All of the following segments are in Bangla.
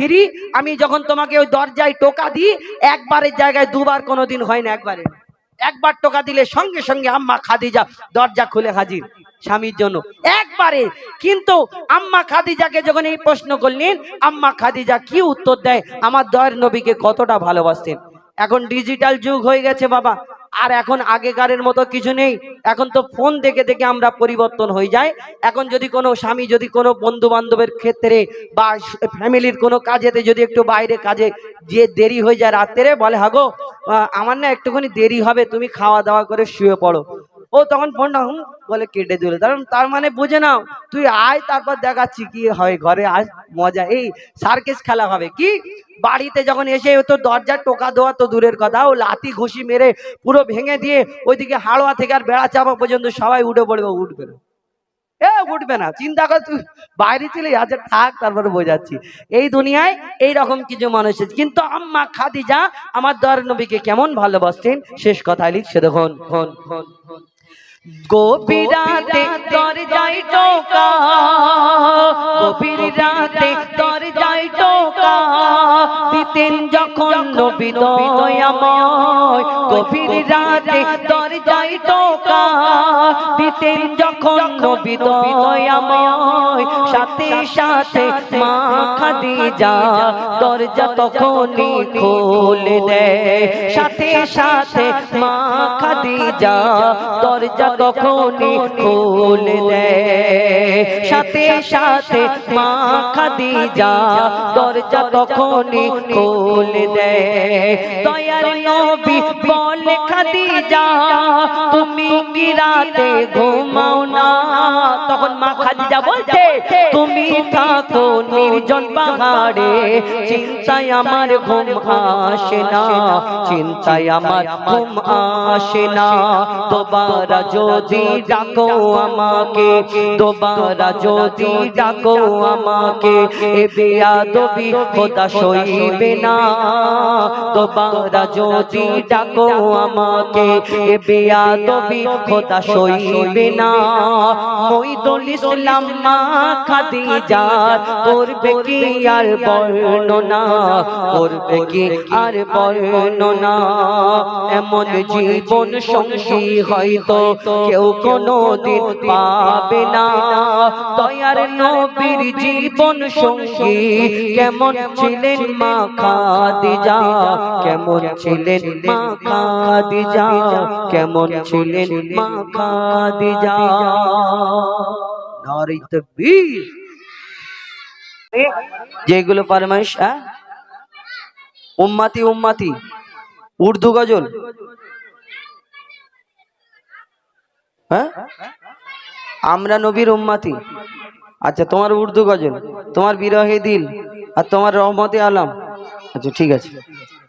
ফিরি। আমি যখন তোমাকে ওই দরজায় টোকা দিই, একবারের জায়গায় দুবার কোনোদিন হয় না, একবারে একবার টোকা দিলে সঙ্গে সঙ্গে আম্মা খাদিজা দরজা খুলে হাজির স্বামীর জন্য, একবারে। কিন্তু আম্মা খাদিজাকে যখন এই প্রশ্ন করলেন, আম্মা খাদিজা কি উত্তর দেয়, আমার দয়ার নবীকে কতটা ভালোবাসতেন। এখন ডিজিটাল যুগ হয়ে গেছে বাবা, আর এখন আগেকারের মতো কিছু নেই। এখন তো ফোন দেখে দেখে আমরা পরিবর্তন হয়ে যায়। এখন যদি কোনো স্বামী যদি কোনো বন্ধু বান্ধবের ক্ষেত্রে বা ফ্যামিলির কোনো কাজেতে যদি একটু বাইরে কাজে যে দেরি হয়ে যায় রাত্রে, বলে হাগো আমার না একটুখানি দেরি হবে, তুমি খাওয়া দাওয়া করে শুয়ে পড়ো। ও তখন ফোনটা বলে কেটে দিল। তার মানে বুঝে নাও, তুই আয় তারপর দেখাচ্ছি কি হয় ঘরে, আজ মজা, এই সার্কেস খেলা হবে। কি বাড়িতে যখন এসে তো দরজা টোকা দেওয়া তো দূরের কথা, ও লাথি ঘুষি মেরে পুরো ভেঙে দিয়ে ওইদিকে হাড়োয়া থেকে আর বেড়া চাপা পর্যন্ত সবাই উঠে পড়বে, উঠবে না, উঠবে না, চিন্তা কর, তুই বাইরে চলে আচ্ছা থাক, তারপরে বোঝাচ্ছি। এই দুনিয়ায় এইরকম কিছু মানুষ আছে। কিন্তু আম্মা খাদিজা আমার দয়ার নবীকে কেমন ভালোবাসতেন, শেষ কথায় লিখছে দেখুন। গভীর রাতে দরজায় টোকা, গভীর রাতে দরজায় টোকা দিতেন যখন নবী দয়াময়, গভীর রাতে দরজায় টোকা দিতেন যখন নবী দয়াময়, সাথে সাথে মা খাদিজা দরজা তখনই খুলে দেয়, সাথে সাথে মা খাদিজা দরজা তখনই খুলে দেয়, সাথে সাথে মা খাদিজা দরজা তখনই খুলে দেয়। দয়ার নবী বলে খাদিজা তুমি কি রাতে ঘুমাও না, তখন মা খাদিজা বলছে তুমি থাকো নির্জন পাহাড়ে, চিন্তায় আমার ঘুম আসে না, চিন্তায় আমার ঘুম আসে না, দোবারা যদি ডাকো আমাকে, দোবারা যদি ডাকো আমাকে, এ বেয়াদবি খোদা সইবে না, দোবারা যদি ডাকো আমাকে, এ বেয়াদবি খোদা সইবে না। মঈদুল ইসলাম মা খাদিজা করবে কি আর বর্ণনা, করবে কি আর বর্ণনা, এমন জীবন সঙ্গী হয়তো কেউ কোনোদিন পাবে না। দয়ার নবীর জীবন সঙ্গী কেমন ছিলেন মা খাদিজা, কেমন ছিলেন মা খাদিজা, কেমন ছিলেন মা খাদিজা। নারে তাকবীর। যেগুলো ফরমাইশ উম্মতি উম্মতি উর্দু গজল, আমরা নবীর উম্মতি। আচ্ছা তোমার উর্দু গজল, তোমার বিরহে দিল, আর তোমার রহমতে আলম। আচ্ছা ঠিক আছে,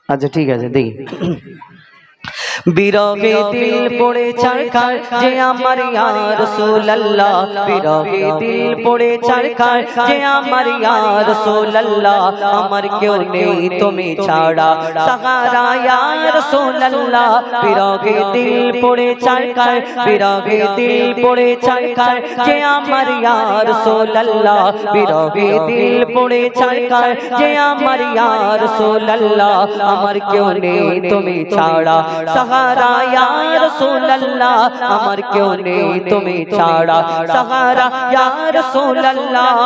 আচ্ছা ঠিক আছে দেখি। বিরহে দিল পড়ে চারখার যে আমার ইয়া রাসূলুল্লাহ, বিরহে দিল পড়ে চারখার যে আমার ইয়া রাসূলুল্লাহ, আমার কেউ নেই তুমি ছাড়া সাহারা ইয়া রাসূলুল্লাহ, বিরহে দিল পড়ে চারখার, বিরহে দিল পড়ে চারখার যে আমার ইয়া রাসূলুল্লাহ, বিরহে দিল পড়ে চারখার যে আমার ইয়া রাসূলুল্লাহ, আমার কেউ নেই তুমি ছাড়া সাহারা ইয়া রাসূলুল্লাহ, আমার কেউ নেই তুমি ছাড়া সাহারা ইয়া রাসূলুল্লাহ।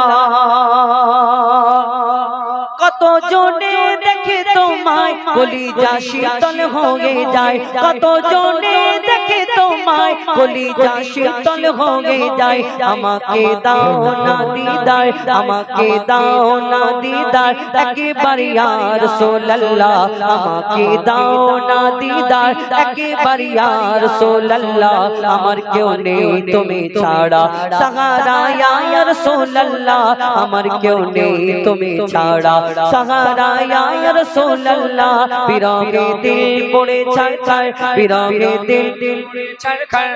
কত জনে দেখে তোমায় কলিজা শীতল হয়ে যায়, কত জনে দেখে তোমায় কলিজা শীতল হয়ে যায়, আমাকে দাও না দিদার, আমাকে দাও না দিদার একবার ইয়া রাসূলুল্লাহ, আমাকে দাও না দিদার একবার ইয়া রাসূলুল্লাহ, আমার কেউ নেই তুমি ছাড়া সাহারা ইয়া রাসূলুল্লাহ, আমার কেউ নেই তুমি ছাড়া সাহারা ইয়া রাসূলুল্লাহ, বিরহে দিল পড়ে ছারখার, বিরহে দিল ছারখার।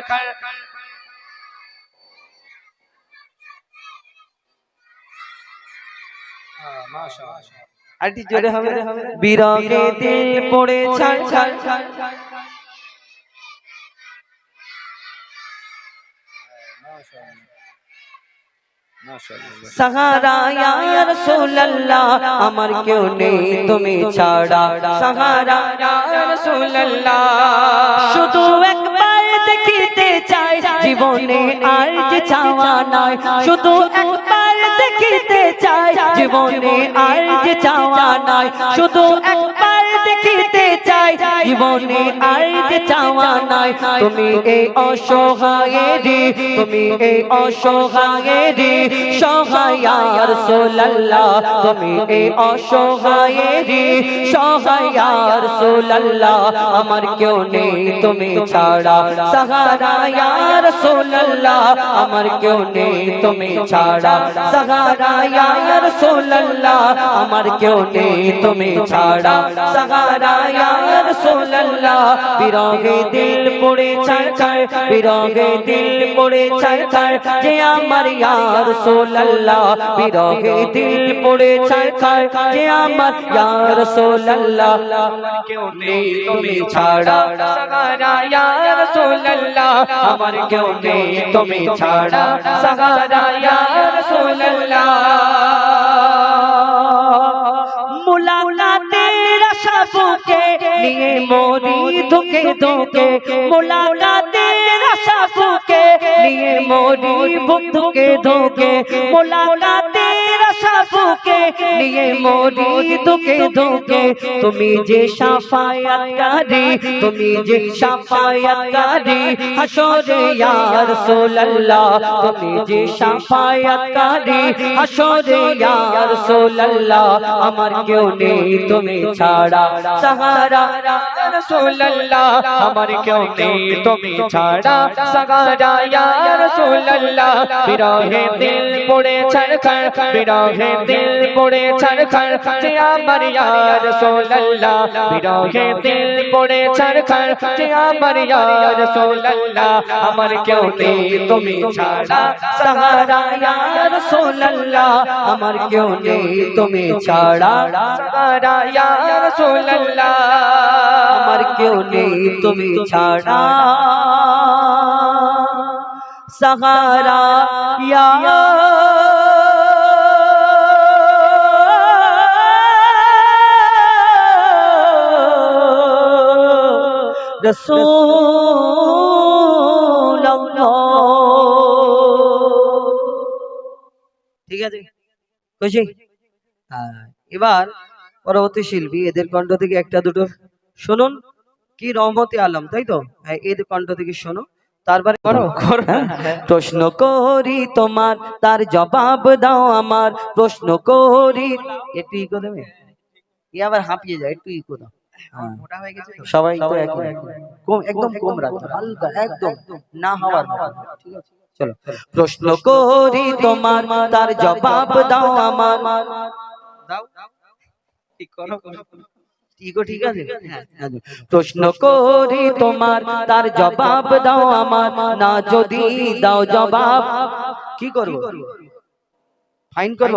মাশাআল্লাহ, আরটি জোরে হবে, বিরহে দিল পড়ে ছারখার। সাহারা ইয়া রাসূলুল্লাহ আমার কেউ নেই তুমি ছাড়া সাহারা ইয়া রাসূলুল্লাহ শুধু একবার দেখিতে চাই জীবনে আর যে চাওয়া নাই শুধু একবার দেখিতে চাই জীবনে আর যে চাওয়া নাই শুধু একবার দেখিতে চাই জীবনে আর যে চাওয়া নাই তুমি এই অসহায়েরি তুমি এই অসহায়েরি সহায় ইয়া রাসূলুল্লাহ তুমি এই অসহায়েরি সহায় ইয়া রাসূলুল্লাহ আমার কেউ নেই তুমি ছাড়া সাহারা ইয়া রাসূলুল্লাহ আমার কেউ নেই তুমি ছাড়া সাহারা ইয়া রাসূলুল্লাহ আমার কেউ নেই তুমি ছাড়া সাহারা ইয়া রাসূলুল্লাহ বিরহে দিল পড়ে ছাড় বিরহে দিল পড়ে ছাড় যে আমার ইয়া রাসূলুল্লাহ বিরহে দিল পড়ে ছাড় যে আমার ইয়া রাসূলুল্লাহ কেউ নেই তুমি ছাড়া সাহারা ইয়া রাসূলুল্লাহ আমার কেউ নেই তুমি ছাড়া সাহারা ইয়া রাসূলুল্লাহ মুলাকাতের আশা বুকে নিয়ে মরি ধুকে ধুকে মুলাকাতের আশা বুকে নিয়ে মরি ধুকে ধুকে মুলাকাতের আশা বুকে নিয়ে মরি ধুকে ধুকে তুমি যে শাফায়াতকারী তুমি যে শাফায়াতকারী হাসরে ইয়া রাসূলুল্লাহ তুমি যে শাফায়াতকারী হাসরে ইয়া রাসূলুল্লাহ আমার কেউ নেই তুমি ছাড়া সাহারা ইয়া রাসূলুল্লাহ আমার কেউ নেই তুমি ছাড়া সাহারা ইয়া রাসূলুল্লাহ বিরহে দিল পড়ে ছাড়খাড় বিরহে দিল পড়ে ছাড়খাড় যে আমার ইয়া রাসূলুল্লাহ বিরহে দিল পড়ে ছাড়খাড় যে আমার ইয়া রাসূলুল্লাহ আমার কেউ নেই তুমি ছাড়া সাহারা ইয়া রাসূলুল্লাহ আমার কেউ নেই তুমি ছাড়া সাহারা ইয়া রাসূলুল্লাহ আমার কেউ নেই তুমি ছাড়া সাহারা ইয়া রাসূলুল্লাহ ঠিক আছে খুশি এবার পরবর্তী শিল্পী এদের কণ্ঠ থেকে একটা দুটো শুনুন কি রহমতে আলম তাই তো এদের কণ্ঠ থেকে শোনো তারপরে করো প্রশ্ন করি তোমার তার জবাব দাও আমার প্রশ্ন করি একটু ইকো দেবে এ আবার হাঁপিয়ে যায় একটু ইকো দাও মোটা হয়ে গেছে তো সবাই তো কম একদম কম রাখো হালকা একদম না হওয়ার ঠিক আছে চলো প্রশ্ন করি তোমার তার জবাব দাও আমার দাও ঠিক করো ঠিক আছে প্রশ্ন করি তোমার তার জবাব দাও আমার না যদি দাও জবাব কি করব ফাইন করব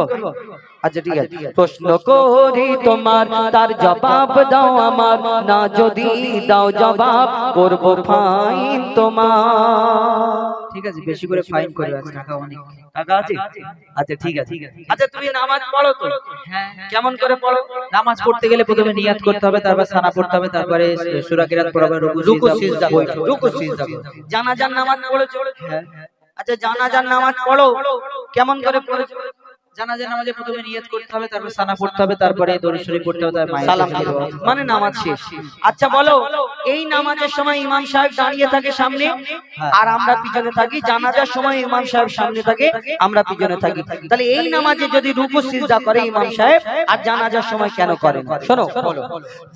আচ্ছা ঠিক আছে প্রশ্ন করি তোমার তার জবাব দাও আমার না যদি দাও জবাব করব ফাইন তোমার ঠিক আছে বেশি করে ফাইন করবে আজ টাকা অনেক টাকা আছে আচ্ছা ঠিক আছে আচ্ছা তুমি নামাজ পড়ো তো হ্যাঁ কেমন করে পড়ো নামাজ পড়তে গেলে প্রথমে নিয়াত করতে হবে তারপর সানা পড়তে হবে তারপরে সূরা কিরাত পড়বে রুকু সিজদা জানাজার নামাজ পড়েছো হ্যাঁ আচ্ছা জানাজার নামাজ পড়ো কেমন করে পড়েছো জানাজার নামাজে প্রথমে নিয়ত করতে হবে তারপর সানা পড়তে হবে তারপরে দরুদ শরীফ পড়তে হবে তারপর সালাম দিতে হবে মানে নামাজ শেষ আচ্ছা বলো এই নামাজের সময় ইমাম সাহেব দাঁড়িয়ে থাকে সামনে আর আমরা পিছনে থাকি জানাজার সময় ইমাম সাহেব সামনে থাকে আমরা পিছনে থাকি তাহলে এই নামাজে যদি রুকু সিজদা করে ইমাম সাহেব আর জানাজার সময় কেন করেন শোনো বলো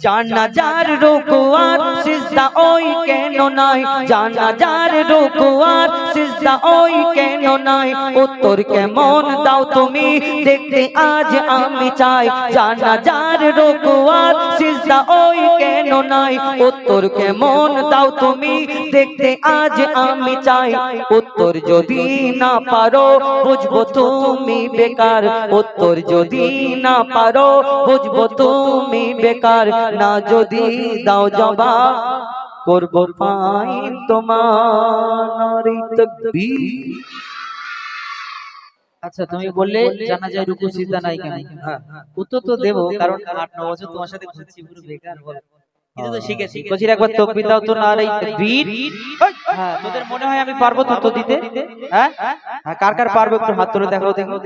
জানাজার রুকু আর সিজদা ওই কেন নাই জানাজার রুকু আর সিজদা ওই কেন নাই উত্তর কেমন দাও তুমি দেখতে আজ আমি চাই জানাজার রুকু আর সিজদা ওই কেন নাই উত্তর কেমন দাও তুমি দেখতে আজ আমি চাই উত্তর যদি না পারো বুঝবো তুমি বেকার উত্তর যদি না পারো বুঝবো তুমি বেকার না যদি দাও জবাব করব ফাইন তোমার নারে তাকবীর আচ্ছা তুমি বললে জানা যায় রুকু সিজদা নাই কেন? হ্যাঁ উত্তর তো দেবো, কারণ 8-9 বছর তোমার সাথে ঘুরছি, পুরো বেকার বল। কিছু তো শিখেছি। বলছি একবার তাকবীর দাও তো, নারে তাকবীর। হ্যাঁ, তোদের মনে হয় আমি পারবো তো উত্তর দিতে? হ্যাঁ হ্যাঁ, কার কার পারবো একটু হাত তুলে দেখাও দেখো।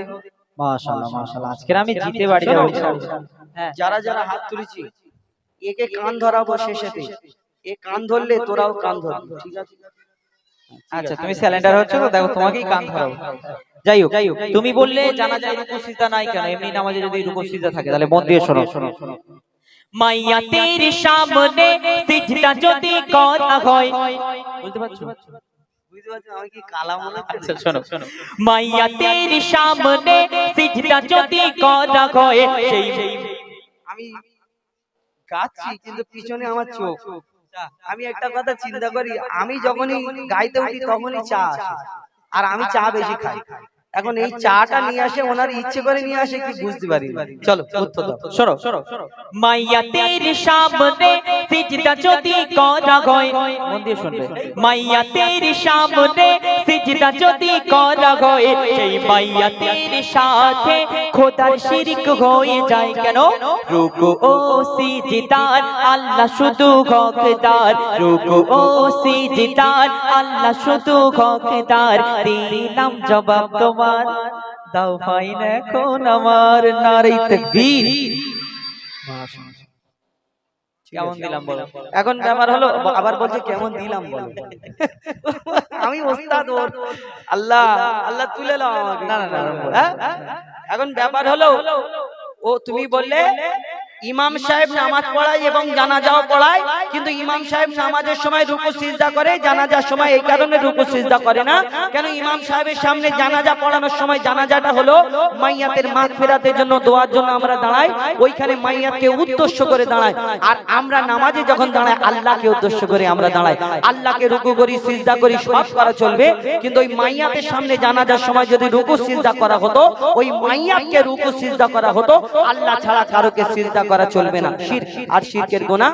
মাশাআল্লাহ মাশাআল্লাহ, আজকে আমি জিতে বাড়ি যাবো ইনশাআল্লাহ। হ্যাঁ, যারা যারা হাত তুলেছি একে কান ধরাবো শেষেতে, এ কান ধরলে তোরাও কান ধরবি, ঠিক আছে? আচ্ছা তুমি স্যালেন্ডার হচ্ছে তো, দেখো তোমাকেই কান ধরাবো। যাই হোক, তুমি বললে জানা যায় রুকু সিজদা নাই কেন? এমনি নামাজে যদি রুকু সিজদা থাকে, তাহলে মন দিয়ে শোনো। মাইয়া তের সামনে সিজদা যদি করা হয়, বুঝতে পারছো? বুঝতে পারছো আমি কি কালা মনে হচ্ছে? আচ্ছা শোনো, মাইয়া তের সামনে সিজদা যদি করা হয়, সেই আমি গাচ্ছি কিন্তু পিছনে আমার চোখ। আমি একটা কথা চিন্তা করি, আমি যখনই গাইতে উঠি তখনই চা আসে, আর আমি চা বেশি খাই। এখন এই চাটা নিয়ে আসে ওনার ইচ্ছে করে নিয়ে আসে কি বুঝতে পারি না। চলো উত্তর দাও। শোনো, মাইয়া তের সামনে সিজদা যদি করা হয়, মন দিয়ে শুনবে, মাইয়া তের সামনে সিজদা যদি করা হয়, সেই মাইয়া তের সাথে খোদার শিরক হয়ে যায় কেন? রুকু ও সিজদার আল্লাহ শুধু হকদার, রুকু ও সিজদার আল্লাহ শুধু হকদার, দিলাম জবাব তোমার, দাও ফাইন এখন আমার, নারে তাকবীর। কেমন দিলাম বলো? এখন ব্যাপার হলো, আবার বলছে কেমন দিলাম বলো। আমি ওস্তাদ ওর, আল্লাহ আল্লাহ তুলে নাও আমাকে। না না না, হ্যাঁ? এখন ব্যাপার হলো, ও তুমি বললে ইমাম সাহেব নামাজ পড়ায় এবং জানাজাও পড়ায়, কিন্তু ইমাম সাহেব নামাজের সময় রুকু সিজদা করে, জানাজার সময় এই কারণে রুকু সিজদা করে না কেন? ইমাম সাহেবের সামনে জানাজা পড়ানোর সময় জানাজাটা হলো মাইয়াতের মাগফিরাতের জন্য, দোয়ার জন্য আমরা দাঁড়াই, ওইখানে মাইয়াতকে উদ্দেশ্য করে দাঁড়াই। আর আমরা নামাজে যখন দাঁড়াই আল্লাহকে উদ্দেশ্য করে আমরা দাঁড়াই, আল্লাহকে রুকু করি সিজদা করি সব করা চলবে, কিন্তু ওই মাইয়াতের সামনে জানাজার সময় যদি রুকু সিজদা করা হতো, ওই মাইয়াতকে রুকু সিজদা করা হতো, আল্লাহ ছাড়া কারোকে সিজদা করা চলবে না। শিরক আর শিরকের গুনাহ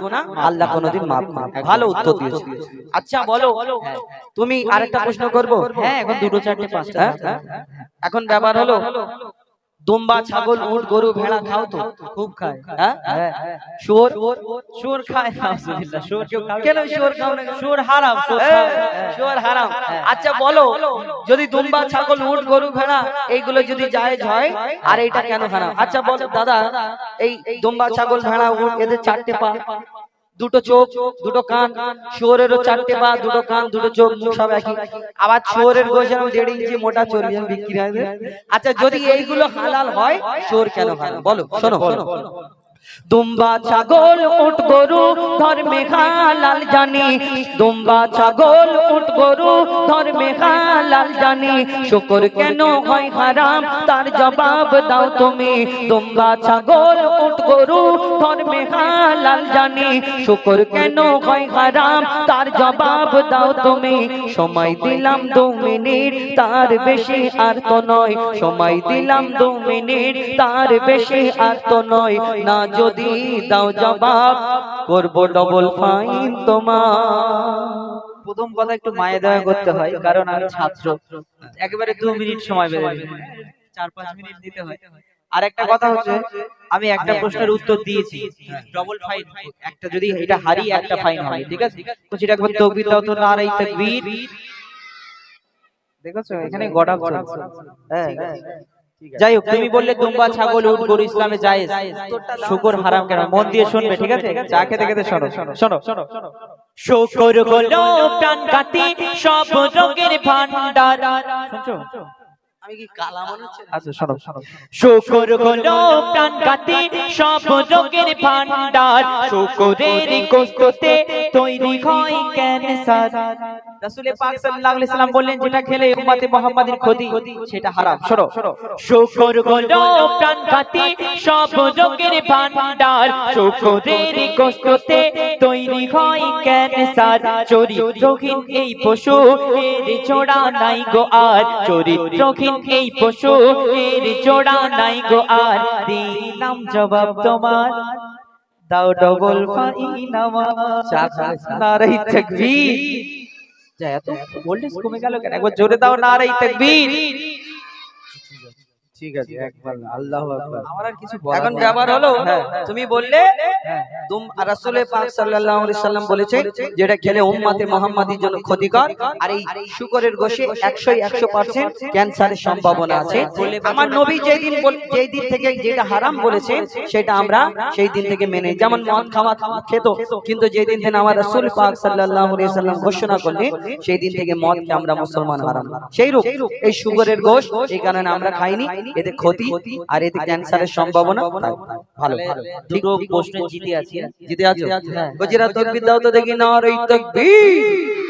আল্লাহ কোনোদিন maaf করে না। ভালো উত্তর দিয়েছো। আচ্ছা বলো, তুমি আরেকটা প্রশ্ন করব? হ্যাঁ, এখন দুটো চারটে পাঁচটা। এখন ব্যাপার হলো, দুম্বা ছাগল উট গরু ভেড়া খাও তো? খুব খায়। হ্যাঁ, হ্যাঁ, শুয়োর? শুয়োর খায় না, আলহামদুলিল্লাহ। শুয়োর কেউ খাবে? কেন শুয়োর খাও না? শুয়োর হারাম, শুয়োর এ, খায়। শুয়োর হারাম। আচ্ছা বলো, যদি দুম্বা ছাগল উট গরু ভেড়া এইগুলো যদি জায়েজ হয়, আর এইটা কেন হারাম? আচ্ছা বল দাদা, এই দুম্বা ছাগল ভেড়া উট এদের চারটে পা, দুটো চোখ, দুটো কান, শুয়োরেরও চারটে পা, দুটো কান, দুটো চোখ, মুখ সব একই। আবার শুয়োরের গোশ 1.5 ইঞ্চি মোটা চর্বি বিক্রি হয়। আচ্ছা যদি এইগুলো হালাল হয়, শুয়োর কেন হারাম? বলো, শোনো। দুম্বা ছাগল উট গরু ধর্মে হালাল জানি, দুম্বা ছাগল উট গরু ধর্মে হালাল জানি, শুকর কেন হয় হারাম তার জবাব দাও তুমি। দুম্বা ছাগল উট গরু ধর্মে হালাল জানি, শুকর কেন হয় হারাম তার জবাব দাও তুমি। সময় দিলাম 2 মিনিট, তার বেশি আর তো নয়, সময় দিলাম 2 মিনিট, তার বেশি আর তো নয়, না যদি দাও জবাব করব ডবল ফাইন তোমার। প্রথম কথা একটু মায়া দয়া করতে হয়, কারণ আমি ছাত্র, একেবারে 2 মিনিট সময় বেঁধে 4-5 মিনিট দিতে হয়। আর একটা কথা হচ্ছে, আমি একটা প্রশ্নের উত্তর দিয়েছি, ডবল ফাইন, একটা যদি এটা হারি একটা ফাইন হবে, ঠিক আছে? তো সেটা একবার তাকবীর দাও তো, নারে তাকবীর। দেখেছো এখানে গড়া চলছে। হ্যাঁ, যাই হোক, তুমি বললে দুম্বা ছাগল উট গরু ইসলামে জায়েজ, শুকর হারাম কেন? মন দিয়ে শুনবে, ঠিক আছে? চা খেতে খেতে শোনো। শুকর হলো প্রাণঘাতী সব রোগের ভান্ডার, শুনছো? আমি কি কালা মনে হচ্ছে? আচ্ছা শোনো, শুকর হলো প্রাণঘাতী সব রোগের ভান্ডার, শুকরের গোশতে তৈরি হয় ক্যান্সার। রাসূল পাক সাল্লাল্লাহু আলাইহি সাল্লাম বললেন, যেটা খেলে উম্মতে মুহাম্মাদের ক্ষতি, সেটা হারাম। শোনো, শুকর হলো প্রাণঘাতী সব রোগের ভান্ডার, শুকরের গোশতে তৈরি হয় ক্যান্সার। চরিত্রহীন এই পশু এর জোড়া নাই গো আর, চরিত্রহীন এই পশু এর জোড়া নাই গো আর, দিলাম জবাব তোমার, দাও ডবল ফাইন আমার। নারে তাকবীর। যা এত ভোল্টেজ কমে গেল কেন? একবার জোরে দাও নারে তাকবীর। ঠিক আছে একবার আল্লাহু আকবার। আমার আর কিছু এখন ব্যাপার হলো হ্যাঁ। তুমি বললে রাসূল পাক সাল্লাল্লাহু আলাইহি সাল্লাম বলেছে যেটা খেলে উম্মতে মুহাম্মাদির জন্য ক্ষতিকর, আর এই শুকরের গোশে 100% ক্যান্সারের সম্ভাবনা আছে। আমার নবী যেই দিন থেকে যেটা হারাম বলেছে সেটা আমরা সেই দিন থেকে মেনে, যেমন মদ খাওয়া খেত, কিন্তু যেই দিন থেকে আমার রাসূল পাক সাল্লাল্লাহু আলাইহি সাল্লাম ঘোষণা করলেন সেই দিন থেকে মদকে আমরা মুসলমান হারাম। সেই রূপ এই শুকরের গোশ এই কারণে আমরা খাইনি, এতে ক্ষতি আর এতে ক্যান্সারের সম্ভাবনা। ভালো দুটো প্রশ্ন জিতে আছি। জিতে আছো? গজিরা তাকবীর দাও তো দেখি, নারে তাকবীর।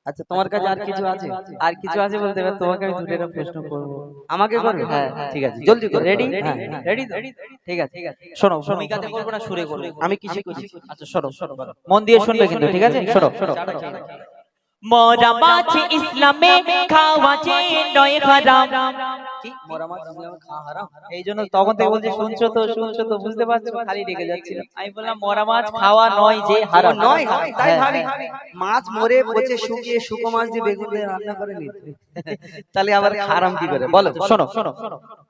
আচ্ছা তোমার কাছে আর কিছু আছে? আর কিছু আছে বলতে পারো? তোমাকে আমি দুটো প্রশ্ন করব। আমাকে করবে? হ্যাঁ ঠিক আছে, জলদি করো। রেডি? হ্যাঁ। রেডি তো? ঠিক আছে। শোনো, ভূমিকাতে করবো না সুরে করবো? আমি কিসে করছি? আচ্ছা শোনো, মন দিয়ে শুনবে কিন্তু, ঠিক আছে? শোনো। মরা মাছ ইসলামে খাওয়া যে নয় হারাম। কি মরা মাছ ইসলামে খাওয়া হারাম? এই জন্য তখন থেকে বলছি শুনছো তো বুঝতে পারছো, খালি রেখে যাচ্ছিল। আমি বললাম মরা মাছ খাওয়া নয় যে হারাম। নয়, তাই হ্যাঁ, ভাবি মাছ মরে পচে শুকিয়ে শুকো মাছ দিয়ে বেগুন দিয়ে রান্না করে নিতে, তাহলে আবার হারাম কি করে বলো? শোনো,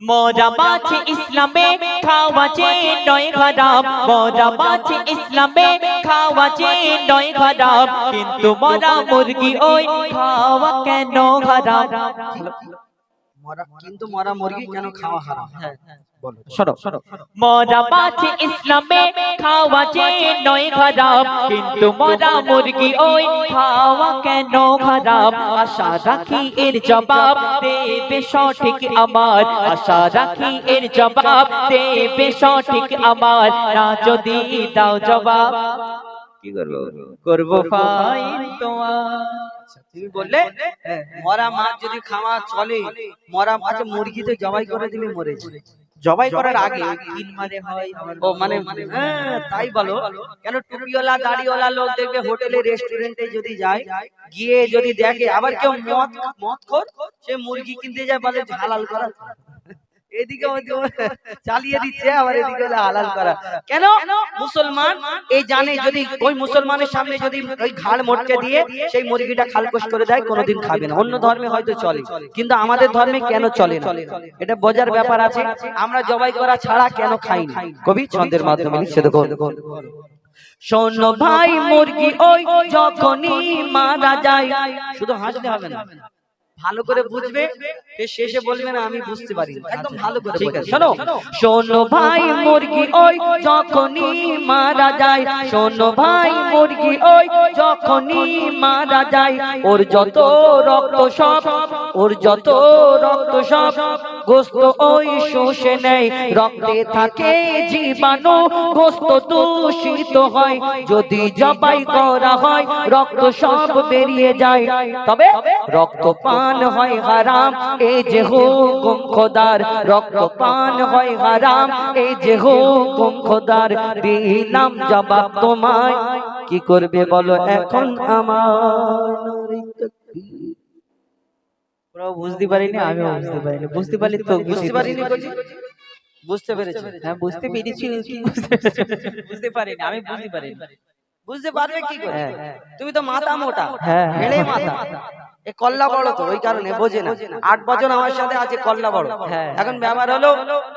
মরা মাছ ইসলামে খাওয়া যে নয় হারাম। মরা মাছ ইসলামে খাওয়া যে নয় হারাম, কিন্তু মরা মুরগি ওই খাওয়া কেন হারাম? কিন্তু মরা মুরগি কেন খাওয়া হারাম? বলো। শোনো, মরা মাছ ইসলামে খাওয়া যে নয় হারাম, কিন্তু মরা মুরগি ওই খাওয়া কেন হারাম? আশা রাখি এর জবাব দেবে সঠিক আমার। আশা রাখি এর জবাব দেবে সঠিক আমার। না যদি দাও জবাব কি করবো ফাইন তোমার। তুমি বললে মরা মাছ যদি খাওয়া চলে, মরা মাছ মুরগি তো জবাই করে দিলে মরে যায়। জবাই করার আগে তিন মারে হয়। ও মানে হ্যাঁ, তাই বলো। কেন টুপিওয়ালা দাড়িওয়ালা লোক দেখবে হোটেলে রেস্টুরেন্টে যদি যায়, গিয়ে যদি দেখে আবার কেউ মদ খোর, সে মুরগি কিনতে যায়, বলে হালাল করা, এদিকে চালিয়ে দিচ্ছে, আবার এদিকে হালাল করা। কেন? মুসলমান এই জানে যদি ওই মুসলমানের সামনে যদি ওই ঘাড় মোটকে দিয়ে সেই মুরগিটা খালকোশ করে দেয়, কোনোদিন খাবে না। অন্য ধর্মে হয়তো চলে, কিন্তু আমাদের ধর্মে কেন চলে না, এটা বোঝার ব্যাপার আছে। আমরা জবাই করা ছাড়া কেন খাই না? কবি ছন্দের মাধ্যমে লিখছে, দেখো। শোনো ভাই, মুরগি ওই যখনই মারা যায়, শুধু হাসলে হবে না, ভালো করে বুঝবে, শেষে বলবে না আমি বুঝতে পারি, একদম ভালো করে বুঝবে। শোনো, শোনো ভাই, মুরগি ওই যখনই মারা যায়, শোনো ভাই, মুরগি ওই যখনই মারা যায়, ওর যত রক্ত সব, ওর যত রক্ত সব গোস্ত ওই শুষে নেয়, রক্তে থাকে জীবাণু, গোস্ত দূষিত হয়, যদি জবাই করা হয় রক্ত সব বেরিয়ে যায়, তবে রক্ত পান হয় হারাম, এই যে হুকুম খোদার, রক্ত পান হয় হারাম, এই যে হুকুম খোদার, দিলাম জবাব তোমায়, কি করবে বলো এখন আমার? ওরাও বুঝতে পারিনি, আমিও বুঝতে পারিনি। বুঝতে পারলি তো? বুঝতে পারিনি, বুঝতে পেরেছি। হ্যাঁ বুঝতে পেরেছি, বুঝতে পারিনি, আমি বুঝতে পারিনি। বুঝতে পারবে কি করে? তুমি তো মাথা মোটা, হ্যাঁ, হেড়ে মাথা, এ কল্লা বড়, তো ওই কারণে বোঝে না। 8 বছর আমার সাথে আছে, কল্লা বড়। এখন ব্যাপার হলো,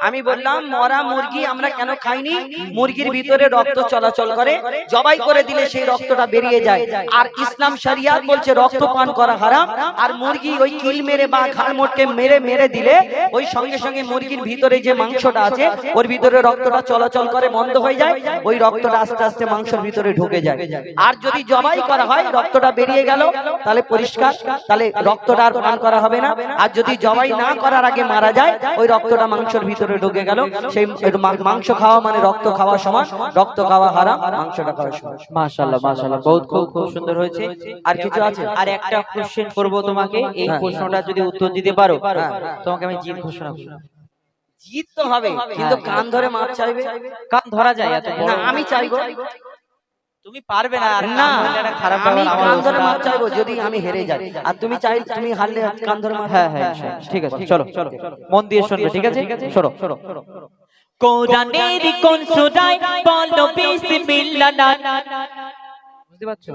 আমি বললাম মরা মুরগি আমরা কেন খাইনি? মুরগির ভিতরে রক্ত চলাচল করে, জবাই করে দিলে সেই রক্তটা বেরিয়ে যায়, আর ইসলাম শরিয়াত বলছে রক্ত পান করা হারাম। আর মুরগি ওই কিল মেরে বা ঘাড় মোটকে মেরে দিলে ওই সঙ্গে সঙ্গে মুরগির ভিতরে যে মাংসটা আছে ওর ভিতরে রক্তটা চলাচল করে, বন্ধ হয়ে যায়, ওই রক্তটা আস্তে আস্তে মাংসের ভিতরে ঢুকে যায়। আর যদি জবাই করা হয় রক্তটা বেরিয়ে গেল, তাহলে পরিষ্কার, তাহলে রক্তটা আর পান করা হবে না। আর যদি জবাই না করার আগে মারা যায়, ওই রক্তটা মাংসের ভিতরে ঢুকে গেল, সেই মাংস খাওয়া মানে রক্ত খাওয়া সমান, রক্ত খাওয়া হারাম, মাংসটা খাওয়া সমান। মাশাআল্লাহ, মাশাআল্লাহ, বহুত খুব সুন্দর হয়েছে। আর কিছু আছে? আর একটা কোশ্চেন করব তোমাকে, এই প্রশ্নটা যদি উত্তর দিতে পারো তোমাকে আমি জিত ঘোষণা করব। জিত তো হবে, কিন্তু কান ধরে মাপ চাইবে। কান ধরা যায় এত বড়? না, আমি চাইবো। তুমি পারবে না, আর না, খারাপ আমি ব্যাপার। কান ধরে মাপ চাইবো যদি আমি হেরে যাই, আর তুমি তুমি হারলে কান ধরে মাপ। হ্যাঁ, ঠিক আছে, চলো মন দিয়ে শুনবে, ঠিক আছে? শোনো, কোরআনের কোন সূরায় বলো বিসমিল্লাহ, বুঝতে পারছো?